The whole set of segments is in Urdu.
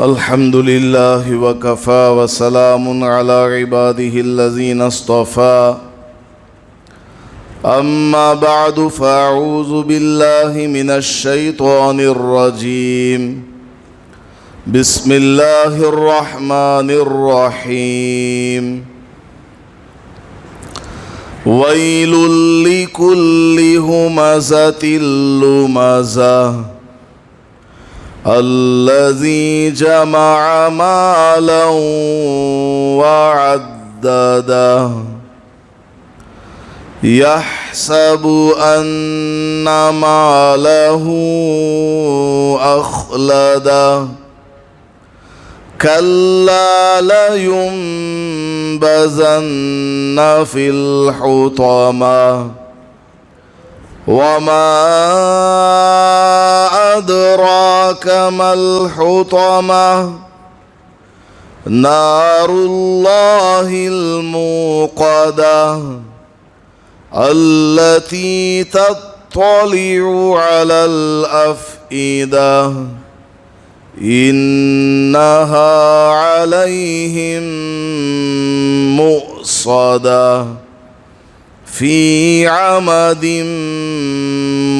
الحمد لله وكفى وسلام على عباده الذين اصطفى أما بعد فأعوذ بالله من الشيطان الرجيم بسم الله الرحمن الرحيم ويل لكل همزة لمزة الذي جمع مالا وعدده يحسب أن ماله أخلده كلا لينبذن في الحطمة وما أدراك ما الحطمة نار الله الموقدة التي تطلع على الأفئدة إنها عليهم مؤصدة في عمد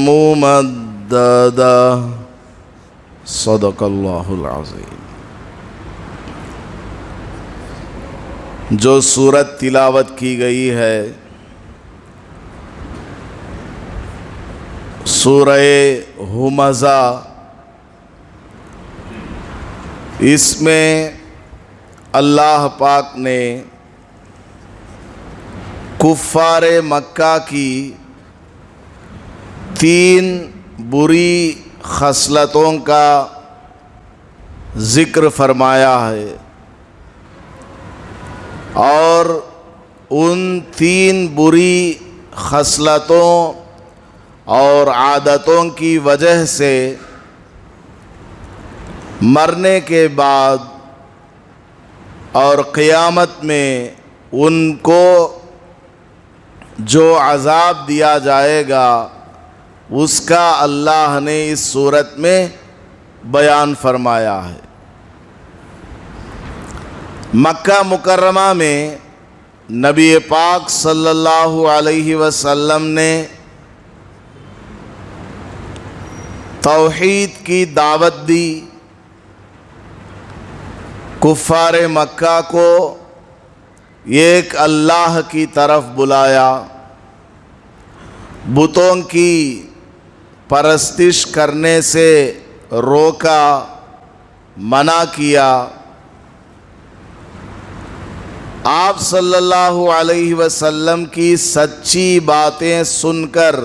ممددة صدق اللہ العظیم۔ جو سورت تلاوت کی گئی ہے سورہ ہمزہ، اس میں اللہ پاک نے کفار مکہ کی 3 بری خصلتوں کا ذکر فرمایا ہے، اور ان 3 بری خصلتوں اور عادتوں کی وجہ سے مرنے کے بعد اور قیامت میں ان کو جو عذاب دیا جائے گا اس کا اللہ نے اس صورت میں بیان فرمایا ہے۔ مکہ مکرمہ میں نبی پاک صلی اللہ علیہ وسلم نے توحید کی دعوت دی، کفار مکہ کو ایک اللہ کی طرف بلایا، بتوں کی پرستش کرنے سے روکا، منع کیا۔ آپ صلی اللہ علیہ وسلم کی سچی باتیں سن کر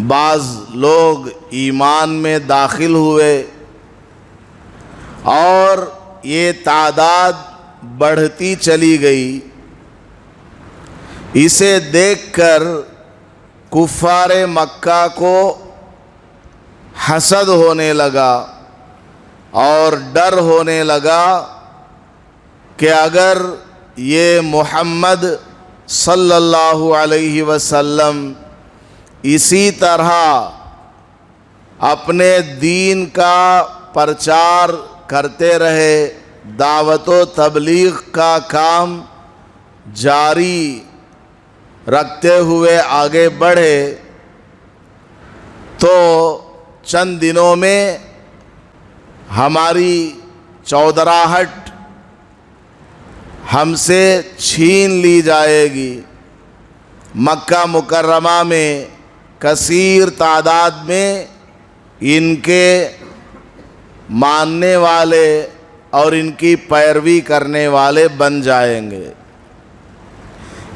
بعض لوگ ایمان میں داخل ہوئے، اور یہ تعداد بڑھتی چلی گئی۔ اسے دیکھ کر کفار مکہ کو حسد ہونے لگا اور ڈر ہونے لگا کہ اگر یہ محمد صلی اللہ علیہ وسلم اسی طرح اپنے دین کا پرچار کرتے رہے، دعوت و تبلیغ کا کام جاری رکھتے ہوئے آگے بڑھے، تو چند دنوں میں ہماری چودراہٹ ہم سے چھین لی جائے گی۔ مکہ مکرمہ میں کثیر تعداد میں ان کے ماننے والے اور ان کی پیروی کرنے والے بن جائیں گے۔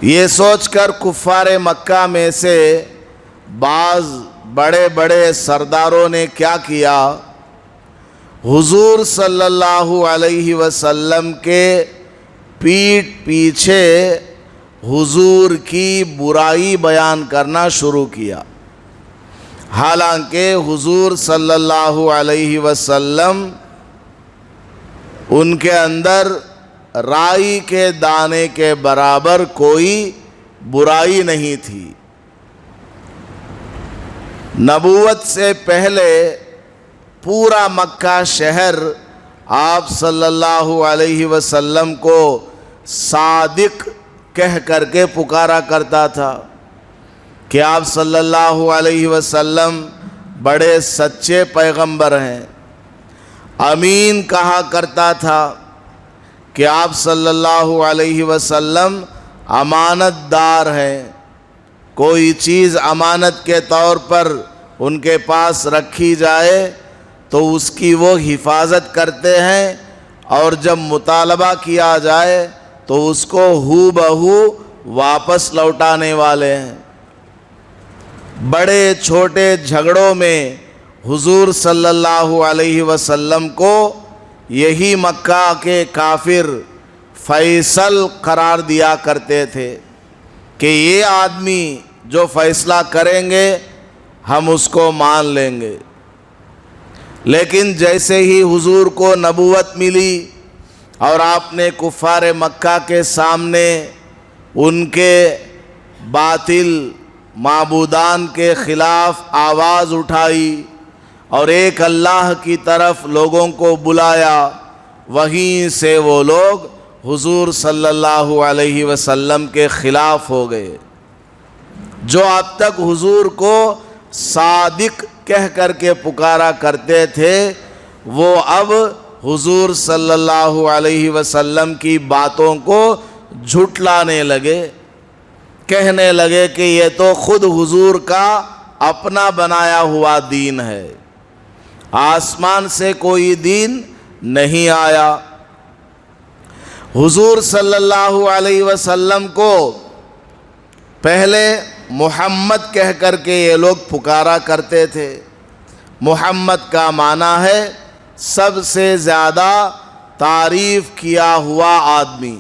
یہ سوچ کر کفار مکہ میں سے بعض بڑے بڑے سرداروں نے کیا کیا، حضور صلی اللہ علیہ وسلم کے پیٹھ پیچھے حضور کی برائی بیان کرنا شروع کیا، حالانکہ حضور صلی اللہ علیہ وسلم ان کے اندر رائی کے دانے کے برابر کوئی برائی نہیں تھی۔ نبوت سے پہلے پورا مکہ شہر آپ صلی اللہ علیہ وسلم کو صادق کہہ کر کے پکارا کرتا تھا کہ آپ صلی اللہ علیہ وسلم بڑے سچے پیغمبر ہیں۔ امین کہا کرتا تھا کہ آپ صلی اللہ علیہ وسلم امانت دار ہیں، کوئی چیز امانت کے طور پر ان کے پاس رکھی جائے تو اس کی وہ حفاظت کرتے ہیں، اور جب مطالبہ کیا جائے تو اس کو ہو بہو واپس لوٹانے والے ہیں۔ بڑے چھوٹے جھگڑوں میں حضور صلی اللہ علیہ وسلم کو یہی مکہ کے کافر فیصل قرار دیا کرتے تھے کہ یہ آدمی جو فیصلہ کریں گے ہم اس کو مان لیں گے۔ لیکن جیسے ہی حضور کو نبوت ملی اور آپ نے کفار مکہ کے سامنے ان کے باطل معبودان کے خلاف آواز اٹھائی اور ایک اللہ کی طرف لوگوں کو بلایا، وہیں سے وہ لوگ حضور صلی اللہ علیہ وسلم کے خلاف ہو گئے۔ جو اب تک حضور کو صادق کہہ کر کے پکارا کرتے تھے، وہ اب حضور صلی اللہ علیہ وسلم کی باتوں کو جھٹلانے لگے، کہنے لگے کہ یہ تو خود حضور کا اپنا بنایا ہوا دین ہے، آسمان سے کوئی دین نہیں آیا۔ حضور صلی اللہ علیہ وسلم کو پہلے محمد کہہ کر کے یہ لوگ پکارا کرتے تھے۔ محمد کا معنی ہے سب سے زیادہ تعریف کیا ہوا آدمی،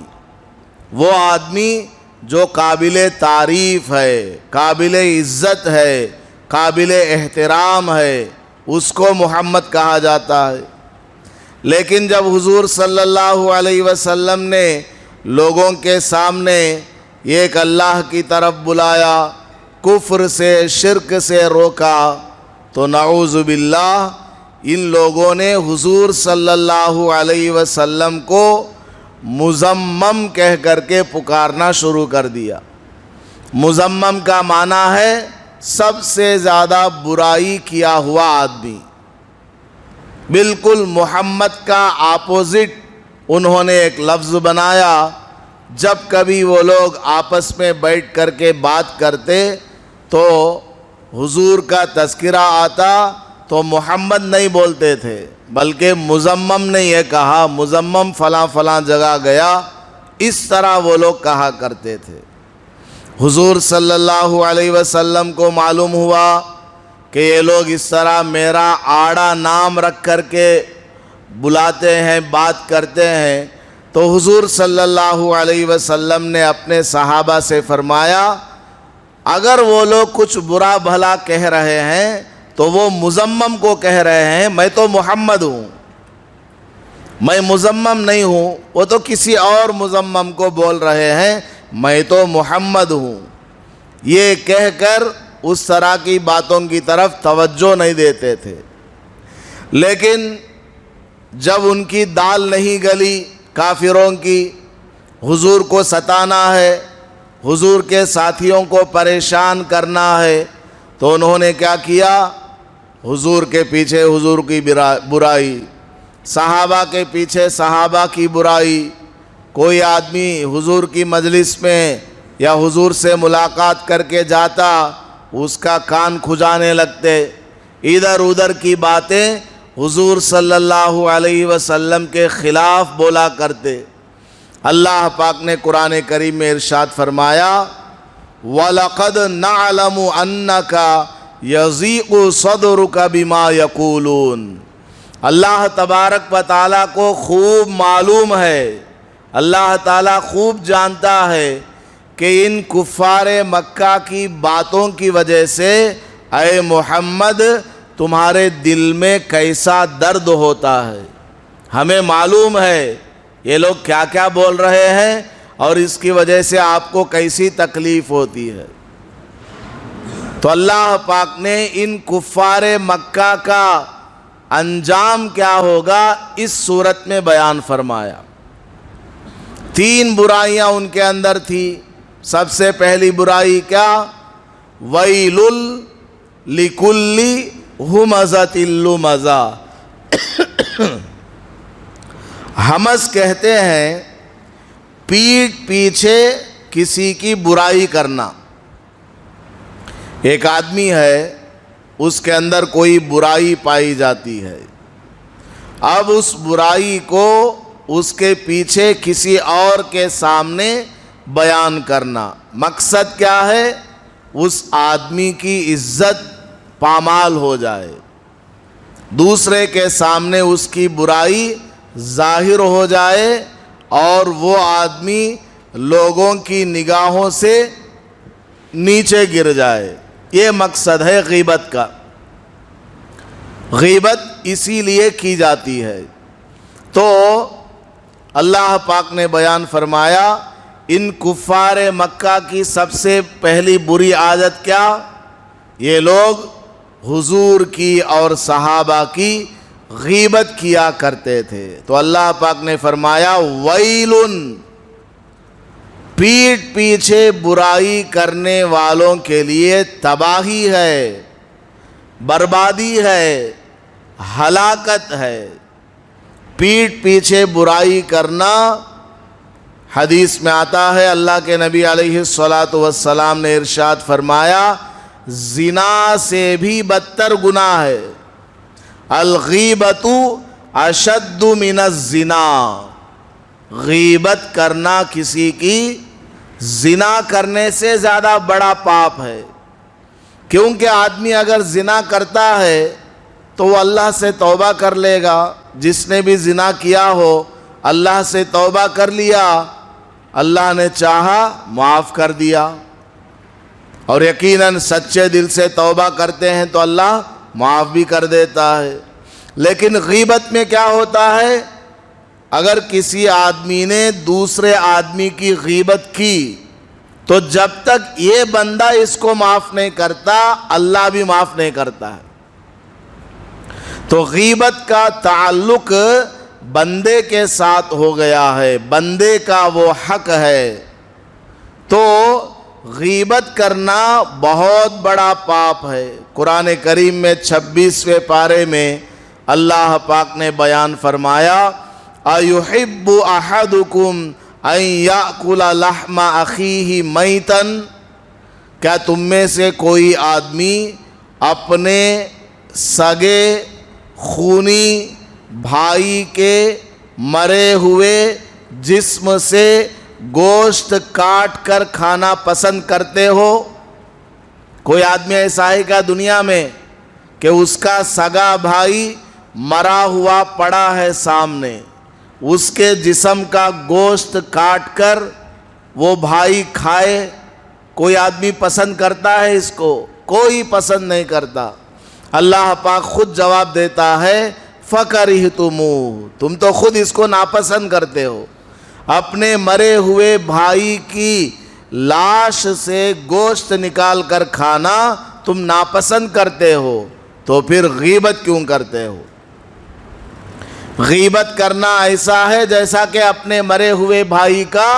وہ آدمی جو قابل تعریف ہے، قابل عزت ہے، قابل احترام ہے، اس کو محمد کہا جاتا ہے۔ لیکن جب حضور صلی اللہ علیہ وسلم نے لوگوں کے سامنے ایک اللہ کی طرف بلایا، کفر سے شرک سے روکا، تو نعوذ باللہ ان لوگوں نے حضور صلی اللہ علیہ وسلم کو مذمم کہہ کر کے پکارنا شروع کر دیا۔ مذمم کا معنی ہے سب سے زیادہ برائی کیا ہوا آدمی، بالکل محمد کا اپوزٹ انہوں نے ایک لفظ بنایا۔ جب کبھی وہ لوگ آپس میں بیٹھ کر کے بات کرتے تو حضور کا تذکرہ آتا تو محمد نہیں بولتے تھے، بلکہ مذمم نے یہ کہا، مذمم فلاں فلاں جگہ گیا، اس طرح وہ لوگ کہا کرتے تھے۔ حضور صلی اللہ علیہ وسلم کو معلوم ہوا کہ یہ لوگ اس طرح میرا آڑا نام رکھ کر کے بلاتے ہیں، بات کرتے ہیں، تو حضور صلی اللہ علیہ وسلم نے اپنے صحابہ سے فرمایا اگر وہ لوگ کچھ برا بھلا کہہ رہے ہیں تو وہ مذمم کو کہہ رہے ہیں، میں تو محمد ہوں، میں مذمم نہیں ہوں، وہ تو کسی اور مذمم کو بول رہے ہیں، میں تو محمد ہوں۔ یہ کہہ کر اس طرح کی باتوں کی طرف توجہ نہیں دیتے تھے۔ لیکن جب ان کی دال نہیں گلی، کافروں کی، حضور کو ستانا ہے، حضور کے ساتھیوں کو پریشان کرنا ہے، تو انہوں نے کیا کیا؟ حضور کے پیچھے حضور کی برائی، صحابہ کے پیچھے صحابہ کی برائی۔ کوئی آدمی حضور کی مجلس میں یا حضور سے ملاقات کر کے جاتا، اس کا کان کھجانے لگتے، ادھر ادھر کی باتیں حضور صلی اللہ علیہ وسلم کے خلاف بولا کرتے۔ اللہ پاک نے قرآن کریم میں ارشاد فرمایا وَلَقَدْ نَعْلَمُ أَنَّكَ يَضِيقُ صَدْرُكَ بِمَا يَقُولُونَ۔ اللہ تبارک و تعالیٰ کو خوب معلوم ہے، اللہ تعالیٰ خوب جانتا ہے کہ ان کفار مکہ کی باتوں کی وجہ سے اے محمد تمہارے دل میں کیسا درد ہوتا ہے، ہمیں معلوم ہے یہ لوگ کیا کیا بول رہے ہیں اور اس کی وجہ سے آپ کو کیسی تکلیف ہوتی ہے۔ تو اللہ پاک نے ان کفار مکہ کا انجام کیا ہوگا اس صورت میں بیان فرمایا۔ 3 برائیاں ان کے اندر تھی۔ سب سے پہلی برائی کیا؟ ویل لکل ہمزۃ لمزہ۔ ہمز کہتے ہیں پیٹھ پیچھے کسی کی برائی کرنا۔ ایک آدمی ہے، اس کے اندر کوئی برائی پائی جاتی ہے، اب اس برائی کو اس کے پیچھے کسی اور کے سامنے بیان کرنا۔ مقصد کیا ہے؟ اس آدمی کی عزت پامال ہو جائے، دوسرے کے سامنے اس کی برائی ظاہر ہو جائے اور وہ آدمی لوگوں کی نگاہوں سے نیچے گر جائے۔ یہ مقصد ہے غیبت کا۔ غیبت اسی لیے کی جاتی ہے۔ تو اللہ پاک نے بیان فرمایا ان کفار مکہ کی سب سے پہلی بری عادت کیا؟ یہ لوگ حضور کی اور صحابہ کی غیبت کیا کرتے تھے۔ تو اللہ پاک نے فرمایا ویلن، پیٹھ پیچھے برائی کرنے والوں کے لیے تباہی ہے، بربادی ہے، ہلاکت ہے۔ پیٹھ پیچھے برائی کرنا، حدیث میں آتا ہے اللہ کے نبی علیہ الصلاۃ والسلام نے ارشاد فرمایا زنا سے بھی بدتر گناہ ہے، الغیبۃ اشد من الزنا۔ غیبت کرنا کسی کی زنا کرنے سے زیادہ بڑا پاپ ہے، کیونکہ آدمی اگر زنا کرتا ہے تو وہ اللہ سے توبہ کر لے گا۔ جس نے بھی زنا کیا ہو اللہ سے توبہ کر لیا، اللہ نے چاہا معاف کر دیا، اور یقیناً سچے دل سے توبہ کرتے ہیں تو اللہ معاف بھی کر دیتا ہے۔ لیکن غیبت میں کیا ہوتا ہے؟ اگر کسی آدمی نے دوسرے آدمی کی غیبت کی تو جب تک یہ بندہ اس کو معاف نہیں کرتا اللہ بھی معاف نہیں کرتا ہے۔ تو غیبت کا تعلق بندے کے ساتھ ہو گیا ہے، بندے کا وہ حق ہے۔ تو غیبت کرنا بہت بڑا پاپ ہے۔ قرآن کریم میں 26ویں پارے میں اللہ پاک نے بیان فرمایا اَيُحِبُّ أَحَدُكُمْ أَن يَأْكُلَ لَحْمَ أَخِيهِ مَيْتًا، کیا تم میں سے کوئی آدمی اپنے سگے خونی بھائی کے مرے ہوئے جسم سے گوشت کاٹ کر کھانا پسند کرتے ہو؟ کوئی آدمی ایسا ہے کیا دنیا میں کہ اس کا سگا بھائی مرا ہوا پڑا ہے سامنے، اس کے جسم کا گوشت کاٹ کر وہ بھائی کھائے؟ کوئی آدمی پسند کرتا ہے اس کو؟ کوئی پسند نہیں کرتا۔ اللہ پاک خود جواب دیتا ہے فَكَرِهْتُمُوهُ، تم تو خود اس کو ناپسند کرتے ہو۔ اپنے مرے ہوئے بھائی کی لاش سے گوشت نکال کر کھانا تم ناپسند کرتے ہو، تو پھر غیبت کیوں کرتے ہو؟ غیبت کرنا ایسا ہے جیسا کہ اپنے مرے ہوئے بھائی کا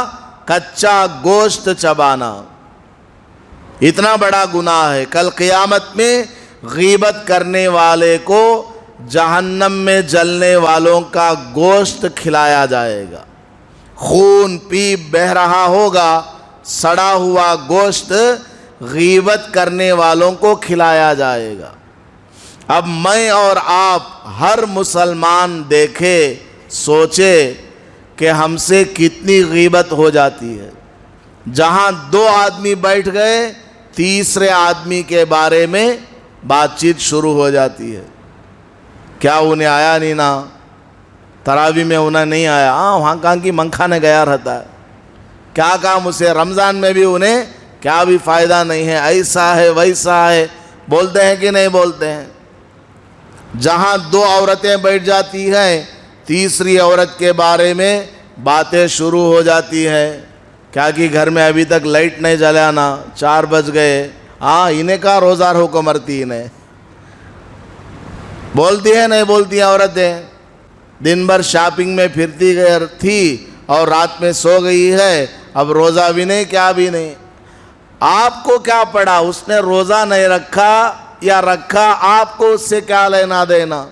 کچا گوشت چبانا، اتنا بڑا گناہ ہے۔ کل قیامت میں غیبت کرنے والے کو جہنم میں جلنے والوں کا گوشت کھلایا جائے گا، خون پیپ بہہ رہا ہوگا، سڑا ہوا گوشت غیبت کرنے والوں کو کھلایا جائے گا۔ اب میں اور آپ ہر مسلمان دیکھے سوچے کہ ہم سے کتنی غیبت ہو جاتی ہے۔ جہاں 2 آدمی بیٹھ گئے تیسرے آدمی کے بارے میں بات چیت شروع ہو جاتی ہے۔ کیا انہیں آیا نہیں نا؟ تراویح میں انہیں نہیں آیا، وہاں کہاں کی منکھانے گیا رہتا ہے، کیا کام اسے، رمضان میں بھی انہیں کیا بھی فائدہ نہیں ہے، ایسا ہے ویسا ہے، بولتے ہیں کہ نہیں بولتے ہیں؟ جہاں 2 عورتیں بیٹھ جاتی ہیں تیسری عورت کے بارے میں باتیں شروع ہو جاتی ہیں، کیا کہ گھر میں ابھی تک لائٹ نہیں جلانا، 4 بج گئے، انہیں کا روزہ حکم مرتی انہیں، بولتی ہے نہیں بولتی ہیں عورتیں؟ دن بھر شاپنگ میں پھرتی تھی اور رات میں سو گئی ہے، اب روزہ بھی نہیں کیا بھی نہیں۔ آپ کو کیا پڑا؟ اس نے روزہ نہیں رکھا یا رکھا، آپ کو اس سے کیا لینا دینا؟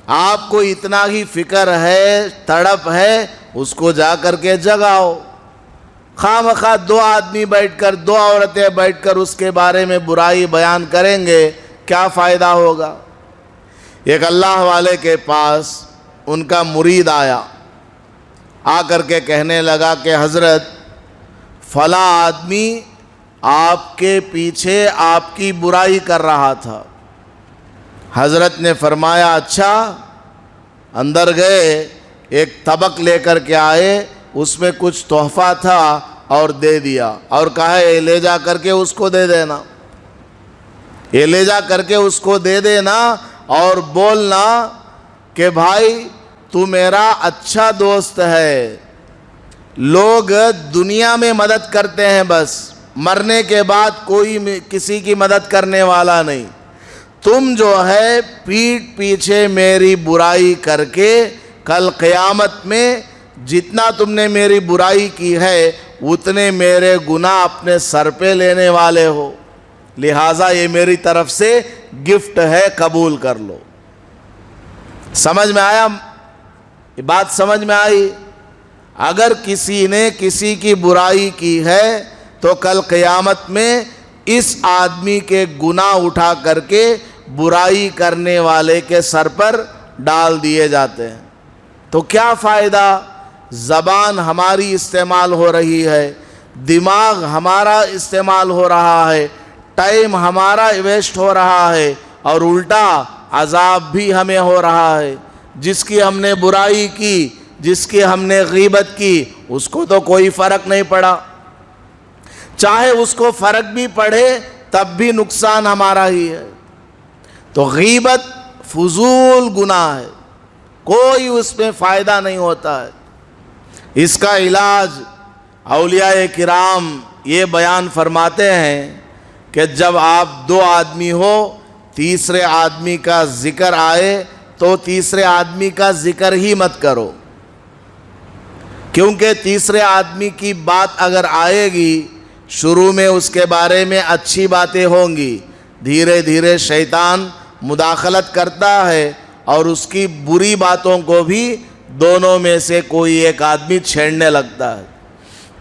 آپ کو اتنا ہی فکر ہے، تڑپ ہے، اس کو جا کر کے جگاؤ۔ خواہ مخواہ دو آدمی بیٹھ کر، دو عورتیں بیٹھ کر اس کے بارے میں برائی بیان کریں گے، کیا فائدہ ہوگا؟ ایک اللہ والے کے پاس ان کا مرید آیا، آ کر کے کہنے لگا کہ حضرت فلاں آدمی آپ کے پیچھے آپ کی برائی کر رہا تھا۔ حضرت نے فرمایا اچھا؟ اندر گئے، ایک طبق لے کر کے آئے، اس میں کچھ تحفہ تھا اور دے دیا، اور کہا یہ لے جا کر کے اس کو دے دینا، یہ لے جا کر کے اس کو دے دینا، اور بولنا کہ بھائی تو میرا اچھا دوست ہے۔ لوگ دنیا میں مدد کرتے ہیں، بس مرنے کے بعد کوئی کسی کی مدد کرنے والا نہیں۔ تم جو ہے پیٹھ پیچھے میری برائی کر کے کل قیامت میں جتنا تم نے میری برائی کی ہے اتنے میرے گناہ اپنے سر پہ لینے والے ہو، لہٰذا یہ میری طرف سے گفٹ ہے، قبول کر لو۔ سمجھ میں آیا؟ یہ بات سمجھ میں آئی؟ اگر کسی نے کسی کی برائی کی ہے تو کل قیامت میں اس آدمی کے گناہ اٹھا کر کے برائی کرنے والے کے سر پر ڈال دیے جاتے ہیں۔ تو کیا فائدہ؟ زبان ہماری استعمال ہو رہی ہے، دماغ ہمارا استعمال ہو رہا ہے، ٹائم ہمارا ویسٹ ہو رہا ہے، اور الٹا عذاب بھی ہمیں ہو رہا ہے۔ جس کی ہم نے برائی کی، جس کی ہم نے غیبت کی، اس کو تو کوئی فرق نہیں پڑا، چاہے اس کو فرق بھی پڑے تب بھی نقصان ہمارا ہی ہے۔ تو غیبت فضول گناہ ہے، کوئی اس میں فائدہ نہیں ہوتا ہے۔ اس کا علاج اولیاء کرام یہ بیان فرماتے ہیں کہ جب آپ دو آدمی ہو، تیسرے آدمی کا ذکر آئے تو تیسرے آدمی کا ذکر ہی مت کرو، کیونکہ تیسرے آدمی کی بات اگر آئے گی، شروع میں اس کے بارے میں اچھی باتیں ہوں گی، دھیرے دھیرے شیطان مداخلت کرتا ہے اور اس کی بری باتوں کو بھی دونوں میں سے کوئی ایک آدمی چھیڑنے لگتا ہے۔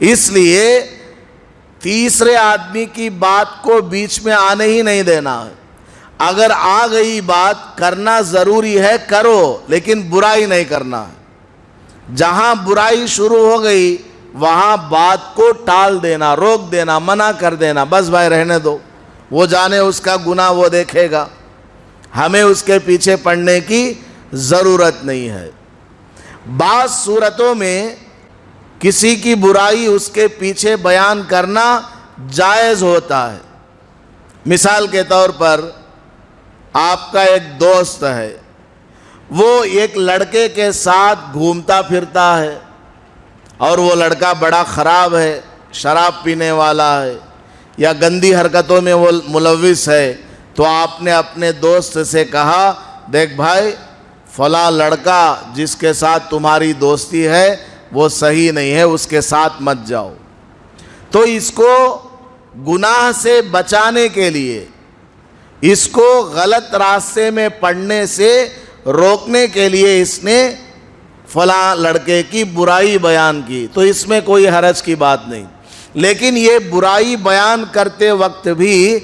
اس لیے تیسرے آدمی کی بات کو بیچ میں آنے ہی نہیں دینا ہے۔ اگر آ گئی بات، کرنا ضروری ہے، کرو، لیکن برائی نہیں کرنا ہے۔ جہاں برائی شروع ہو گئی وہاں بات کو ٹال دینا، روک دینا، منع کر دینا، بس بھائی رہنے دو، وہ جانے اس کا گناہ وہ دیکھے گا، ہمیں اس کے پیچھے پڑنے کی ضرورت نہیں ہے۔ بعض صورتوں میں کسی کی برائی اس کے پیچھے بیان کرنا جائز ہوتا ہے۔ مثال کے طور پر آپ کا ایک دوست ہے، وہ ایک لڑکے کے ساتھ گھومتا پھرتا ہے، اور وہ لڑکا بڑا خراب ہے، شراب پینے والا ہے یا گندی حرکتوں میں وہ ملوث ہے، تو آپ نے اپنے دوست سے کہا دیکھ بھائی فلاں لڑکا جس کے ساتھ تمہاری دوستی ہے وہ صحیح نہیں ہے، اس کے ساتھ مت جاؤ۔ تو اس کو گناہ سے بچانے کے لیے، اس کو غلط راستے میں پڑنے سے روکنے کے لیے اس نے فلاں لڑکے کی برائی بیان کی، تو اس میں کوئی حرج کی بات نہیں۔ لیکن یہ برائی بیان کرتے وقت بھی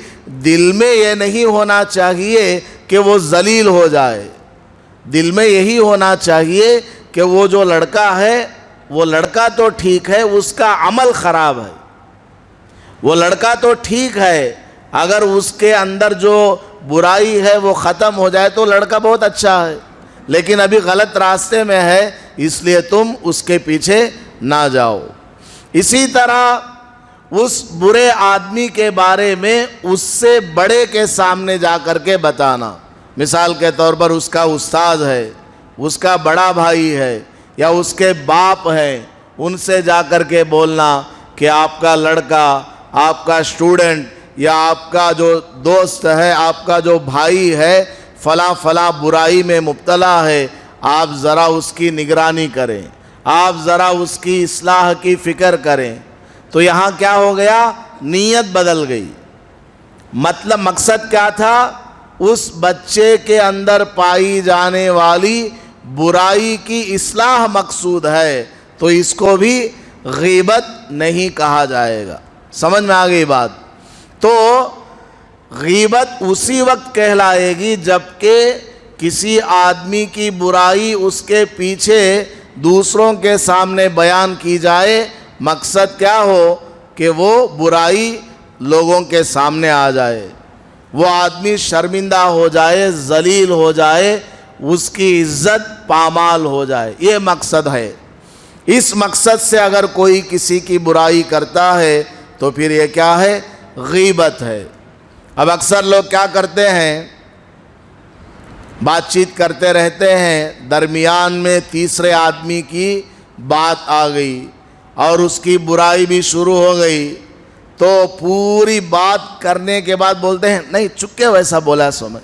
دل میں یہ نہیں ہونا چاہیے کہ وہ ذلیل ہو جائے، دل میں یہی ہونا چاہیے کہ وہ جو لڑکا ہے، وہ لڑکا تو ٹھیک ہے، اس کا عمل خراب ہے۔ وہ لڑکا تو ٹھیک ہے، اگر اس کے اندر جو برائی ہے وہ ختم ہو جائے تو لڑکا بہت اچھا ہے، لیکن ابھی غلط راستے میں ہے، اس لیے تم اس کے پیچھے نہ جاؤ۔ اسی طرح اس برے آدمی کے بارے میں اس سے بڑے کے سامنے جا کر کے بتانا۔ مثال کے طور پر اس کا استاد ہے، اس کا بڑا بھائی ہے، یا اس کے باپ ہیں، ان سے جا کر کے بولنا کہ آپ کا لڑکا، آپ کا اسٹوڈنٹ یا آپ کا جو دوست ہے، آپ کا جو بھائی ہے، فلاں فلاں برائی میں مبتلا ہے، آپ ذرا اس کی نگرانی کریں، آپ ذرا اس کی اصلاح کی فکر کریں۔ تو یہاں کیا ہو گیا؟ نیت بدل گئی۔ مطلب مقصد کیا تھا؟ اس بچے کے اندر پائی جانے والی برائی کی اصلاح مقصود ہے، تو اس کو بھی غیبت نہیں کہا جائے گا۔ سمجھ میں آ گئی بات؟ تو غیبت اسی وقت کہلائے گی جب کہ کسی آدمی کی برائی اس کے پیچھے دوسروں کے سامنے بیان کی جائے، مقصد کیا ہو کہ وہ برائی لوگوں کے سامنے آ جائے، وہ آدمی شرمندہ ہو جائے، ذلیل ہو جائے، اس کی عزت پامال ہو جائے، یہ مقصد ہے۔ اس مقصد سے اگر کوئی کسی کی برائی کرتا ہے تو پھر یہ کیا ہے؟ غیبت ہے۔ اب اکثر لوگ کیا کرتے ہیں؟ بات چیت کرتے رہتے ہیں، درمیان میں تیسرے آدمی کی بات آ گئی اور اس کی برائی بھی شروع ہو گئی، تو پوری بات کرنے کے بعد بولتے ہیں نہیں چکے ویسا بولا سو میں،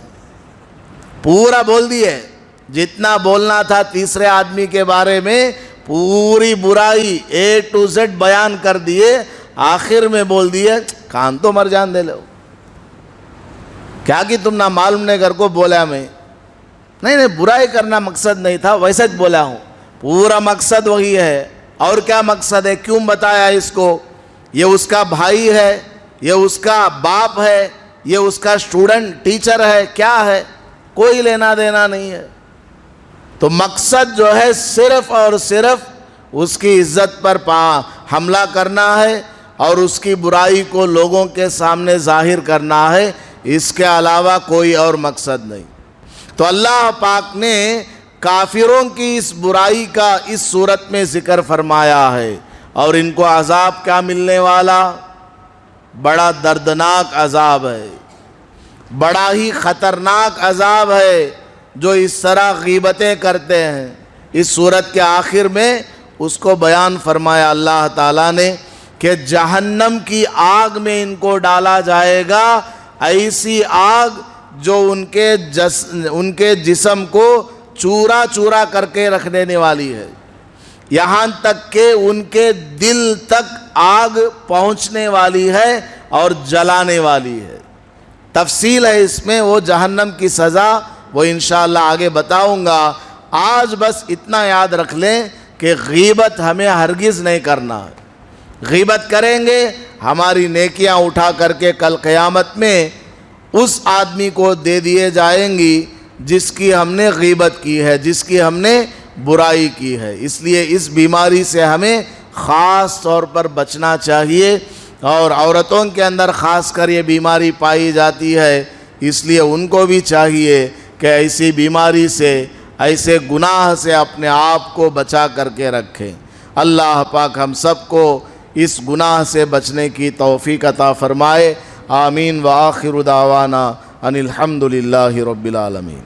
پورا بول دیے، جتنا بولنا تھا تیسرے آدمی کے بارے میں پوری برائی A to Z بیان کر دیے، آخر میں بول دیے کان تو مر جان دے لو، کیا کہ تم نہ معلوم نے گھر کو بولا میں نہیں برائی کرنا مقصد نہیں تھا، ویسا بولا ہوں، پورا مقصد وہی ہے۔ اور کیا مقصد ہے؟ کیوں بتایا اس کو؟ یہ اس کا بھائی ہے، یہ اس کا باپ ہے، یہ اس کا اسٹوڈنٹ ٹیچر ہے، کیا ہے؟ کوئی لینا دینا نہیں ہے۔ تو مقصد جو ہے صرف اور صرف اس کی عزت پر حملہ کرنا ہے اور اس کی برائی کو لوگوں کے سامنے ظاہر کرنا ہے، اس کے علاوہ کوئی اور مقصد نہیں۔ تو اللہ پاک نے کافروں کی اس برائی کا اس صورت میں ذکر فرمایا ہے، اور ان کو عذاب کیا ملنے والا؟ بڑا دردناک عذاب ہے، بڑا ہی خطرناک عذاب ہے جو اس طرح غیبتیں کرتے ہیں۔ اس صورت کے آخر میں اس کو بیان فرمایا اللہ تعالیٰ نے کہ جہنم کی آگ میں ان کو ڈالا جائے گا، ایسی آگ جو ان کے جسم کو چورا چورا کر کے رکھ دینے والی ہے، یہاں تک کہ ان کے دل تک آگ پہنچنے والی ہے اور جلانے والی ہے۔ تفصیل ہے اس میں، وہ جہنم کی سزا وہ انشاءاللہ آگے بتاؤں گا۔ آج بس اتنا یاد رکھ لیں کہ غیبت ہمیں ہرگز نہیں کرنا ہے۔ غیبت کریں گے ہماری نیکیاں اٹھا کر کے کل قیامت میں اس آدمی کو دے دیے جائیں گی جس کی ہم نے غیبت کی ہے، جس کی ہم نے برائی کی ہے۔ اس لیے اس بیماری سے ہمیں خاص طور پر بچنا چاہیے، اور عورتوں کے اندر خاص کر یہ بیماری پائی جاتی ہے، اس لیے ان کو بھی چاہیے کہ ایسی بیماری سے، ایسے گناہ سے اپنے آپ کو بچا کر کے رکھیں۔ اللہ پاک ہم سب کو اس گناہ سے بچنے کی توفیق عطا فرمائے۔ آمین۔ وآخر دعوانا ان الحمد للہ رب العالمین۔